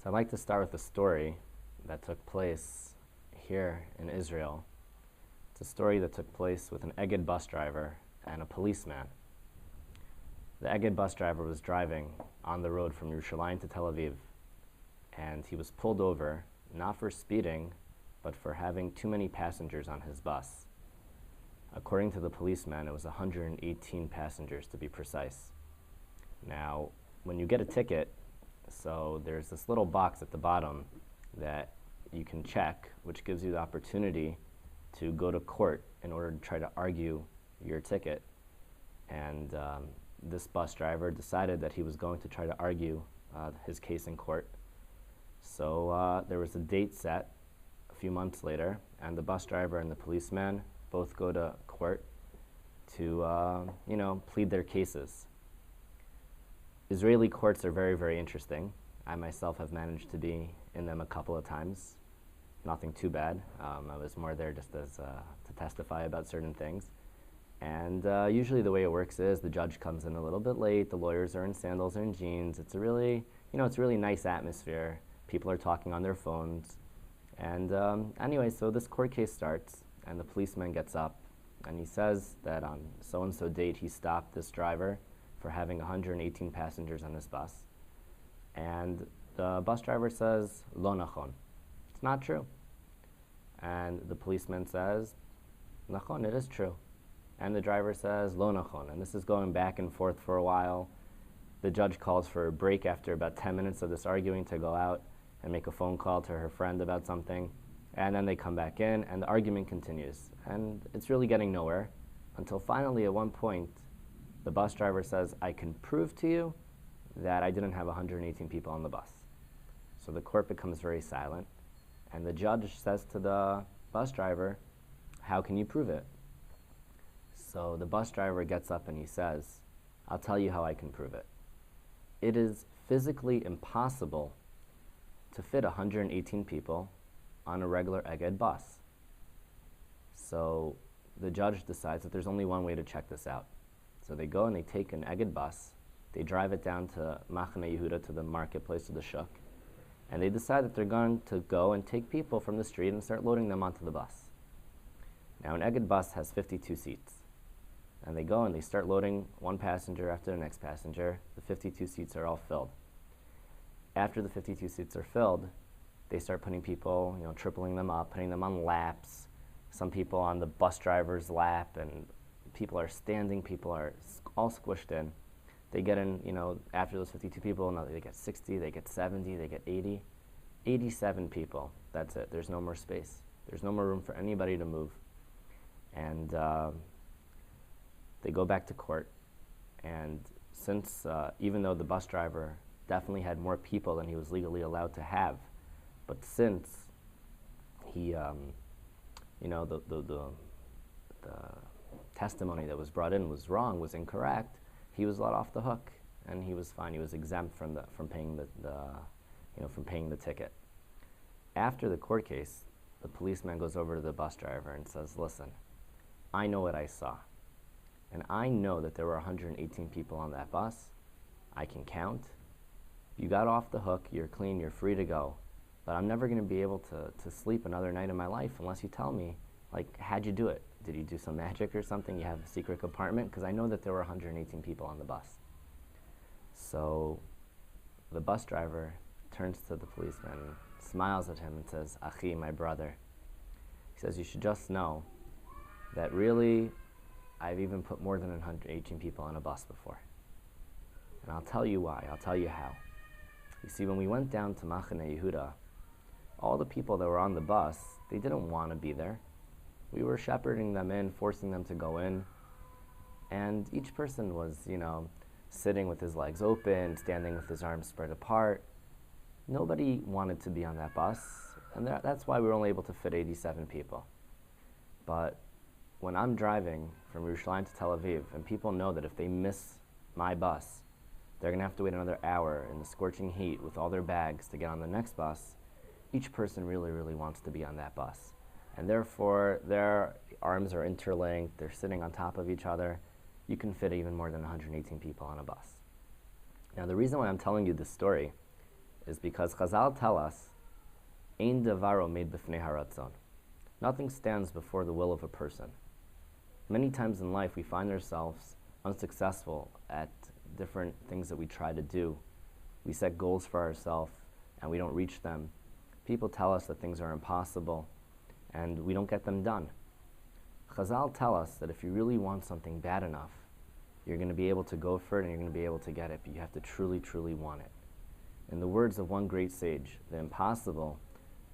So I'd like to start with a story that took place here in Israel. It's a story that took place with an Egged bus driver and a policeman. The Egged bus driver was driving on the road from Yerushalayim to Tel Aviv, and he was pulled over, not for speeding, but for having too many passengers on his bus. According to the policeman, it was 118 passengers to be precise. Now, when you get a ticket, so there's this little box at the bottom that you can check, which gives you the opportunity to go to court in order to try to argue your ticket. And this bus driver decided that he was going to try to argue his case in court. So there was a date set a few months later, and the bus driver and the policeman both go to court to plead their cases. Israeli courts are very, very interesting. I myself have managed to be in them a couple of times. Nothing too bad. I was more there just as to testify about certain things. And usually the way it works is the judge comes in a little bit late, the lawyers are in sandals or in jeans. It's a really nice atmosphere. People are talking on their phones. And anyway, so this court case starts, and the policeman gets up, and he says that on so-and-so date he stopped this driver for having 118 passengers on his bus. And the bus driver says, lo nachon. It's not true. And the policeman says, nachon, it is true. And the driver says, lo nachon. And this is going back and forth for a while. The judge calls for a break after about 10 minutes of this arguing to go out and make a phone call to her friend about something. And then they come back in, and the argument continues. And it's really getting nowhere until finally at one point, the bus driver says, I can prove to you that I didn't have 118 people on the bus. So the court becomes very silent, and the judge says to the bus driver, how can you prove it? So the bus driver gets up and he says, I'll tell you how I can prove it. It is physically impossible to fit 118 people on a regular Egged bus. So the judge decides that there's only one way to check this out. So they go and they take an Egged bus, they drive it down to Machane Yehuda, to the marketplace, to the shuk, and they decide that they're going to go and take people from the street and start loading them onto the bus. Now an Egged bus has 52 seats. And they go and they start loading one passenger after the next passenger. The 52 seats are all filled. After the 52 seats are filled, they start putting people, tripling them up, putting them on laps, some people on the bus driver's lap, and people are standing, people are all squished in. They get in, after those 52 people, they get 60, they get 70, they get 80. 87 people, that's it. There's no more space. There's no more room for anybody to move. And they go back to court. And since, even though the bus driver definitely had more people than he was legally allowed to have, but since he, the testimony that was brought in was wrong, was incorrect, he was let off the hook, and he was fine. He was exempt from paying the ticket. After the court case, the policeman goes over to the bus driver and says, "Listen, I know what I saw, and I know that there were 118 people on that bus. I can count. You got off the hook. You're clean. You're free to go. But I'm never going to be able to sleep another night in my life unless you tell me, how'd you do it? Did you do some magic or something? You have a secret compartment? Because I know that there were 118 people on the bus." So the bus driver turns to the policeman, smiles at him, and says, "Achi, my brother." He says, "You should just know that really, I've even put more than 118 people on a bus before. And I'll tell you why. I'll tell you how. You see, when we went down to Machane Yehuda, all the people that were on the bus, they didn't want to be there. We were shepherding them in, forcing them to go in. And each person was, sitting with his legs open, standing with his arms spread apart. Nobody wanted to be on that bus. And that's why we were only able to fit 87 people. But when I'm driving from Yerushalayim to Tel Aviv, and people know that if they miss my bus, they're going to have to wait another hour in the scorching heat with all their bags to get on the next bus, each person really, really wants to be on that bus. And therefore, their arms are interlinked, they're sitting on top of each other. You can fit even more than 118 people on a bus. Now, the reason why I'm telling you this story is because Chazal tell us, Ein davaro made b'fnei haratzon. Nothing stands before the will of a person. Many times in life we find ourselves unsuccessful at different things that we try to do. We set goals for ourselves and we don't reach them. People tell us that things are impossible and we don't get them done. Chazal tell us that if you really want something bad enough, you're going to be able to go for it and you're going to be able to get it, but you have to truly, truly want it. In the words of one great sage, the impossible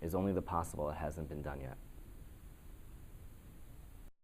is only the possible, it hasn't been done yet.